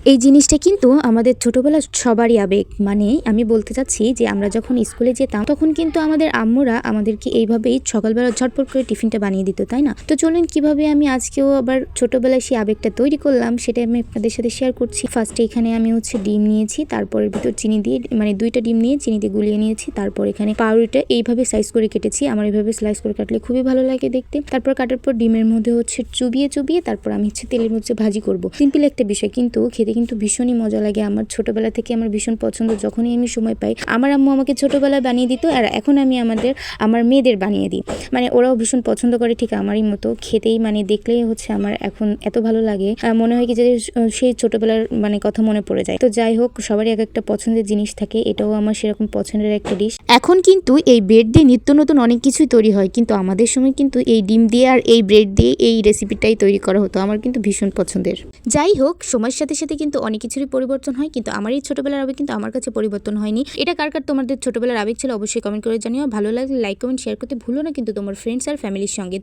এই জিনিসটা কিন্তু আমাদের ছোটবেলার সবারই আবেগ। মানে আমি বলতে চাচ্ছি যে আমরা যখন স্কুলে যেতাম তখন কিন্তু আমাদের আম্মুরা আমাদেরকে এইভাবেই সকালবেলা ঝটপট করে টিফিনটা বানিয়ে দিত, তাই না? তো চলুন কিভাবে আমি আজকেও আবার ছোটবেলায় সেই আবেগটা তৈরি করলাম সেটা আমি আপনাদের সাথে শেয়ার করছি। ফার্স্টে এখানে আমি ডিম নিয়েছি, তারপরের ভিতর চিনি দিয়ে মানে 2টা ডিম নিয়ে চিনি দিয়ে গুলিয়ে নিয়েছি। তারপর এখানে পাউরুটিটা এইভাবে স্লাইস করে কেটেছি। আমার এইভাবে স্লাইস করে কাটলে খুবই ভালো লাগে দেখতে। তারপর কাটার পর ডিমের মধ্যে চুবিয়ে তারপর আমি তেলের মধ্যে ভাজি করব। সিম্পল একটা বিষয়, কিন্তু খেতে কিন্তু ভীষণই মজা লাগে। আমার ছোটবেলা থেকে আমার ভীষণ পছন্দ। যখনই আমি সময় পাই আমার আম্মু আমাকে ছোটবেলায় বানিয়ে দিত, আর এখন আমি আমার মেয়েদের বানিয়ে দিই। মানে ওরাও ভীষণ পছন্দ করে, ঠিক আমারই মতো খেতেই, মানে দেখলেই আমার এখন এত ভালো লাগে, মনে হয় কি যে সেই ছোটবেলার মানে কথা মনে পড়ে যায়। তো যাই হোক, সবারই এক একটা পছন্দের জিনিস থাকে, এটাও আমার সেরকম পছন্দের একটা ডিশ। এখন কিন্তু এই ব্রেড দিয়ে নিত্য নতুন অনেক কিছুই তৈরি হয়, কিন্তু আমাদের সময় কিন্তু এই ডিম দিয়ে আর এই ব্রেড দিয়ে এই রেসিপিটাই তৈরি করা হতো। আমার কিন্তু ভীষণ পছন্দের। যাই হোক, সময়ের সাথে সাথে কিন্তু অনেক কিছুরই পরিবর্তন হয়, কিন্তু আমার এই ছোটবেলার আবেগ কিন্তু আমার কাছে পরিবর্তন হয়নি। এটা কার কার তোমাদের ছোটবেলার আবেগ ছিল অবশ্যই কমেন্ট করে জানিও। ভালো লাগলে লাইক কমেন্ট শেয়ার করতে ভুলো না কিন্তু তোমার ফ্রেন্ডস আর ফ্যামিলির সঙ্গে।